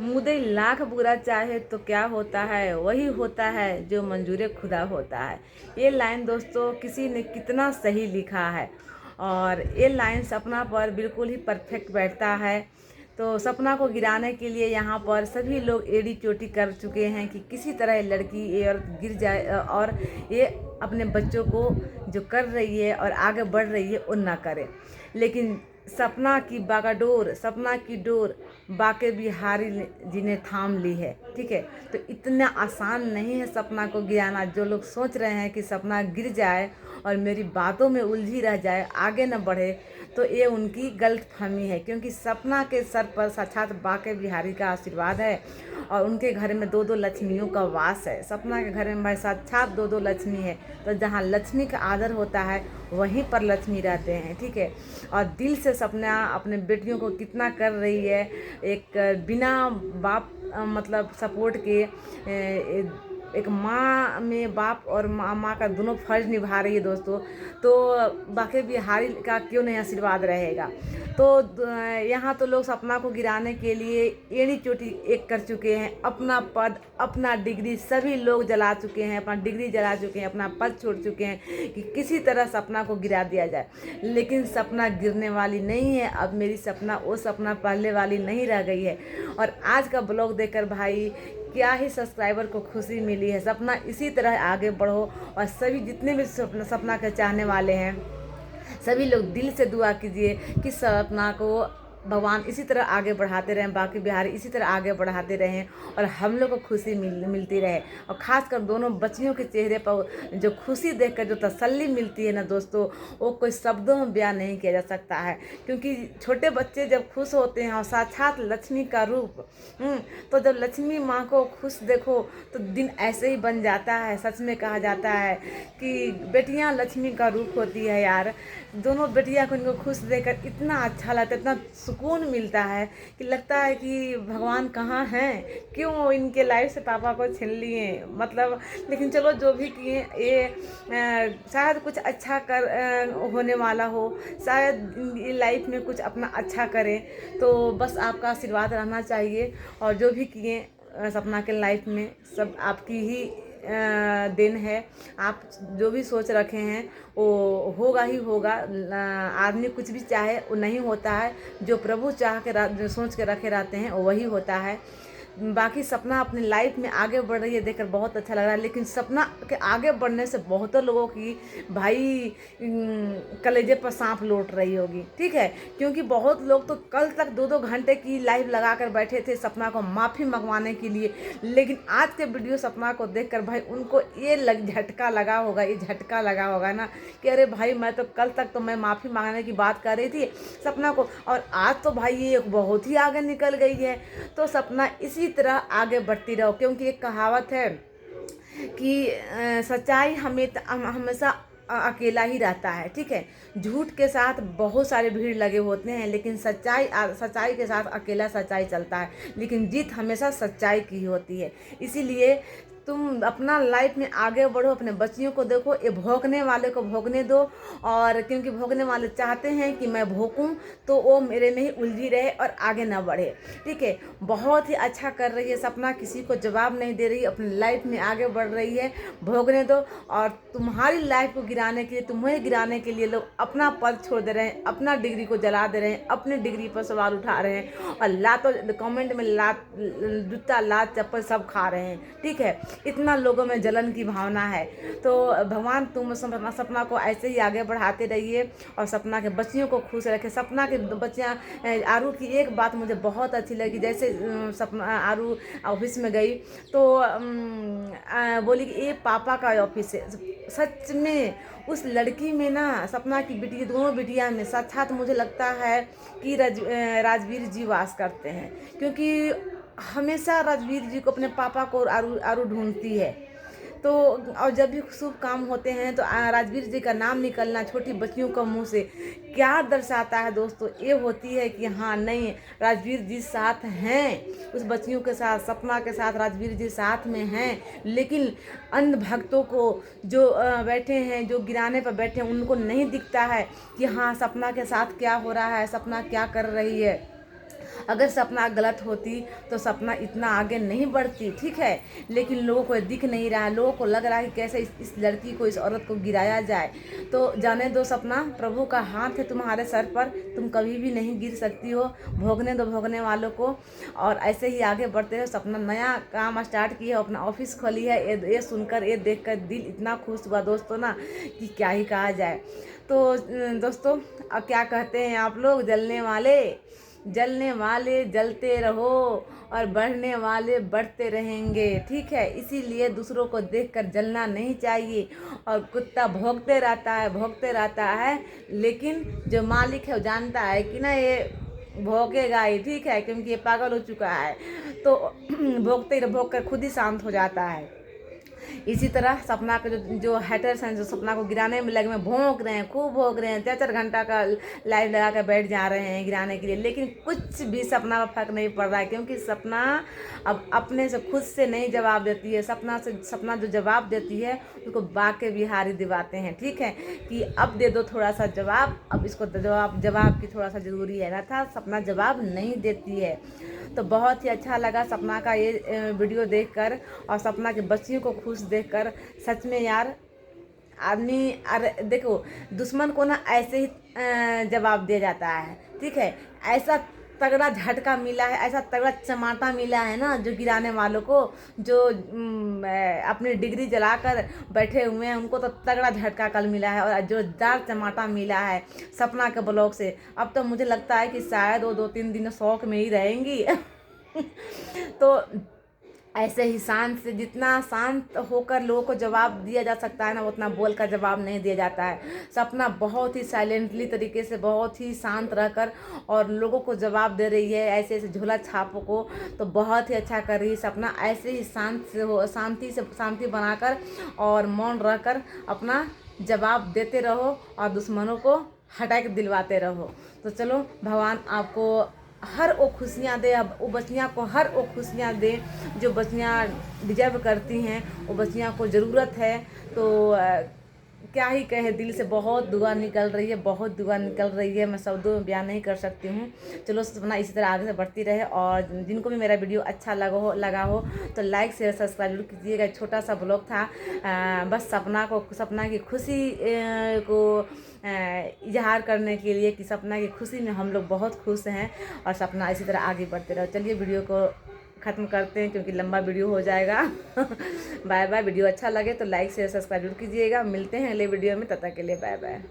मुदई लाख बुरा चाहे तो क्या होता है, वही होता है जो मंजूर खुदा होता है। ये लाइन दोस्तों किसी ने कितना सही लिखा है और ये लाइन सपना पर बिल्कुल ही परफेक्ट बैठता है। तो सपना को गिराने के लिए यहाँ पर सभी लोग एड़ी चोटी कर चुके हैं कि किसी तरह ये लड़की ये और गिर जाए और ये अपने बच्चों को जो कर रही है और आगे बढ़ रही है वो ना करे। लेकिन सपना की बागडोर, सपना की डोर बाके बिहारी जी ने थाम ली है। ठीक है, तो इतना आसान नहीं है सपना को गिराना। जो लोग सोच रहे हैं कि सपना गिर जाए और मेरी बातों में उलझी रह जाए, आगे न बढ़े, तो ये उनकी गलत फहमी है। क्योंकि सपना के सर पर साक्षात बाके बिहारी का आशीर्वाद है और उनके घर में दो दो लक्ष्मियों का वास है। सपना के घर में भाई साक्षात दो दो लक्ष्मी है। तो जहाँ लक्ष्मी का आदर होता है वहीं पर लक्ष्मी रहते हैं। ठीक है, और दिल से सपना अपने बेटियों को कितना कर रही है। एक बिना बाप मतलब सपोर्ट के एक माँ में बाप और माँ का दोनों फर्ज निभा रही है दोस्तों। तो बाकी बिहारी का क्यों नहीं आशीर्वाद रहेगा। तो यहाँ तो लोग सपना को गिराने के लिए एड़ी चोटी एक कर चुके हैं। अपना पद, अपना डिग्री सभी लोग जला चुके हैं, अपना डिग्री जला चुके हैं, अपना पद छोड़ चुके हैं कि किसी तरह सपना को गिरा दिया जाए। लेकिन सपना गिरने वाली नहीं है। अब मेरी सपना वो सपना पहले वाली नहीं रह गई है। और आज का ब्लॉग देखकर भाई क्या ही सब्सक्राइबर को खुशी मिली है। सपना इसी तरह आगे बढ़ो और सभी जितने भी सपना के चाहने वाले हैं सभी लोग दिल से दुआ कीजिए कि सपना को भगवान इसी तरह आगे बढ़ाते रहें, बाकी बिहारी इसी तरह आगे बढ़ाते रहें और हम लोग को खुशी मिलती रहे। और ख़ासकर दोनों बच्चियों के चेहरे पर जो खुशी देखकर जो तसल्ली मिलती है ना दोस्तों, वो कोई शब्दों में बयान नहीं किया जा सकता है। क्योंकि छोटे बच्चे जब खुश होते हैं और साक्षात लक्ष्मी का रूप, तो जब लक्ष्मी माँ को खुश देखो तो दिन ऐसे ही बन जाता है। सच में कहा जाता है कि बेटियाँ लक्ष्मी का रूप होती है यार। दोनों बेटियाँ को इनको खुश देखकर इतना अच्छा लगता है, इतना सुकून मिलता है कि लगता है कि भगवान कहाँ हैं, क्यों इनके लाइफ से पापा को छीन लिए मतलब। लेकिन चलो जो भी किए ये शायद कुछ अच्छा होने वाला हो, शायद ये लाइफ में कुछ अपना अच्छा करें। तो बस आपका आशीर्वाद रहना चाहिए और जो भी किए सपना के लाइफ में सब आपकी ही दिन है। आप जो भी सोच रखे हैं वो होगा ही होगा। आदमी कुछ भी चाहे वो नहीं होता है, जो प्रभु चाह के सोच के रखे रहते हैं वो वही होता है। बाकी सपना अपनी लाइफ में आगे बढ़ रही है देखकर बहुत अच्छा लग रहा है। लेकिन सपना के आगे बढ़ने से बहुतों लोगों की भाई कलेजे पर सांप लौट रही होगी। ठीक है, क्योंकि बहुत लोग तो कल तक 2-2 घंटे की लाइव लगा कर बैठे थे सपना को माफ़ी मंगवाने के लिए। लेकिन आज के वीडियो सपना को देखकर भाई उनको ये झटका लगा होगा, ये झटका लगा होगा ना कि अरे भाई मैं तो कल तक तो मैं माफ़ी मांगने की बात कर रही थी सपना को, और आज तो भाई ये बहुत ही आगे निकल गई है। तो सपना इसी तरह आगे बढ़ती रहो। क्योंकि एक कहावत है कि सच्चाई हमेशा अकेला ही रहता है। ठीक है, झूठ के साथ बहुत सारे भीड़ लगे होते हैं, लेकिन सच्चाई के साथ अकेला सच्चाई चलता है। लेकिन जीत हमेशा सच्चाई की ही होती है। इसीलिए तुम अपना लाइफ में आगे बढ़ो, अपने बच्चियों को देखो, ये भोंकने वाले को भोंकने दो। और क्योंकि भोंकने वाले चाहते हैं कि मैं भोंकूं तो वो मेरे में ही उलझी रहे और आगे ना बढ़े। ठीक है, बहुत ही अच्छा कर रही है सपना, किसी को जवाब नहीं दे रही, अपनी लाइफ में आगे बढ़ रही है। भोंकने दो। और तुम्हारी लाइफ को गिराने के लिए, तुम्हें गिराने के लिए लोग अपना पद छोड़ दे रहे हैं, अपना डिग्री को जला दे रहे हैं, अपनी डिग्री पर सवाल उठा रहे हैं और लातों कमेंट में लात जूता लात चप्पल सब खा रहे हैं। ठीक है, इतना लोगों में जलन की भावना है। तो भगवान तुम सपना को ऐसे ही आगे बढ़ाते रहिए और सपना के बच्चियों को खुश रखे। सपना के बच्चियाँ आरू की एक बात मुझे बहुत अच्छी लगी। जैसे सपना आरू ऑफिस में गई तो बोली कि ये पापा का ऑफिस है। सच में उस लड़की में ना, सपना की बेटी, दोनों बिटिया में साक्षात मुझे लगता है कि राजवीर जी वास करते हैं। क्योंकि हमेशा राजवीर जी को अपने पापा को आरू ढूंढती है। तो और जब भी शुभ काम होते हैं तो राजवीर जी का नाम निकलना छोटी बच्चियों का मुंह से क्या दर्शाता है दोस्तों, ये होती है कि हाँ नहीं, राजवीर जी साथ हैं, उस बच्चियों के साथ, सपना के साथ राजवीर जी साथ में हैं। लेकिन अन्य भक्तों को जो बैठे हैं, जो गिराने पर बैठे हैं, उनको नहीं दिखता है कि हाँ सपना के साथ क्या हो रहा है, सपना क्या कर रही है। अगर सपना गलत होती तो सपना इतना आगे नहीं बढ़ती, ठीक है। लेकिन लोगों को दिख नहीं रहा, लोगों को लग रहा है कि कैसे इस लड़की को, इस औरत को गिराया जाए। तो जाने दो, सपना प्रभु का हाथ है तुम्हारे सर पर, तुम कभी भी नहीं गिर सकती हो। भोगने दो भोगने वालों को, और ऐसे ही आगे बढ़ते रहो। सपना नया काम स्टार्ट की है, अपना ऑफिस खोली है। ये सुनकर, ये देखकर दिल इतना खुश हुआ दोस्तों ना कि क्या ही कहा जाए। तो दोस्तों, अब क्या कहते हैं आप लोग, जलने वाले जलते रहो और बढ़ने वाले बढ़ते रहेंगे, ठीक है। इसीलिए दूसरों को देखकर जलना नहीं चाहिए। और कुत्ता भौंकते रहता है, लेकिन जो मालिक है वो जानता है कि ना ये भौंकेगा ही, ठीक है, क्योंकि ये पागल हो चुका है। तो भौंक कर खुद ही शांत हो जाता है। इसी तरह सपना के जो हैटर्स हैं, जो सपना को गिराने में लगे में भौंक रहे हैं, खूब भौंक रहे हैं, 4-4 घंटा का लाइव लगा कर बैठ जा रहे हैं गिराने के लिए, लेकिन कुछ भी सपना पर फर्क नहीं पड़ रहा है। क्योंकि सपना अब अपने से खुद से नहीं जवाब देती है। सपना जो जवाब देती है उसको बाके बिहारी दिवाते हैं, ठीक है, कि अब दे दो थोड़ा सा जवाब, अब इसको जवाब की थोड़ा सा ज़रूरी है ना था। सपना जवाब नहीं देती है। तो बहुत ही अच्छा लगा सपना का ये वीडियो देखकर, और सपना के बच्चियों को खुश देखकर। सच में यार, आदमी, अरे देखो, दुश्मन को ना ऐसे ही जवाब दिया जाता है, ठीक है। ऐसा तगड़ा झटका मिला है, ऐसा तगड़ा चमाटा मिला है ना जो गिराने वालों को, जो अपनी डिग्री जलाकर बैठे हुए हैं, उनको तो तगड़ा झटका कल मिला है, और जोरदार चमाटा मिला है सपना के ब्लॉग से। अब तो मुझे लगता है कि शायद वो 2-3 दिन शौक में ही रहेंगी। तो ऐसे ही शांत से, जितना शांत होकर लोगों को जवाब दिया जा सकता है ना, उतना बोल कर जवाब नहीं दिया जाता है। सपना बहुत ही साइलेंटली तरीके से, बहुत ही शांत रहकर और लोगों को जवाब दे रही है, ऐसे ऐसे झोला छापों को। तो बहुत ही अच्छा कर रही है सपना। ऐसे ही शांति बनाकर और मौन रहकर अपना जवाब देते रहो और दुश्मनों को हटा के दिलवाते रहो। तो चलो, भगवान आपको हर वो खुशियाँ दे, अब वो बच्चियाँ को हर वो खुशियाँ दे जो बच्चियाँ डिजर्व करती हैं, वो बच्चियाँ को ज़रूरत है। तो क्या ही कहे, दिल से बहुत दुआ निकल रही है, बहुत दुआ निकल रही है, मैं शब्दों में बयान नहीं कर सकती हूँ। चलो, सपना इसी तरह आगे से बढ़ती रहे, और जिनको भी मेरा वीडियो अच्छा लगा हो तो लाइक शेयर सब्सक्राइब जरूर कीजिएगा। छोटा सा ब्लॉग था, बस सपना की खुशी को इजहार करने के लिए, कि सपना की खुशी में हम लोग बहुत खुश हैं, और सपना इसी तरह आगे बढ़ते रहो। चलिए, वीडियो को ख़त्म करते हैं क्योंकि लंबा वीडियो हो जाएगा। Bye bye. वीडियो अच्छा लगे तो लाइक शेयर सब्सक्राइब जरूर कीजिएगा। मिलते हैं अगले वीडियो में, तब तक के लिए बाय बाय।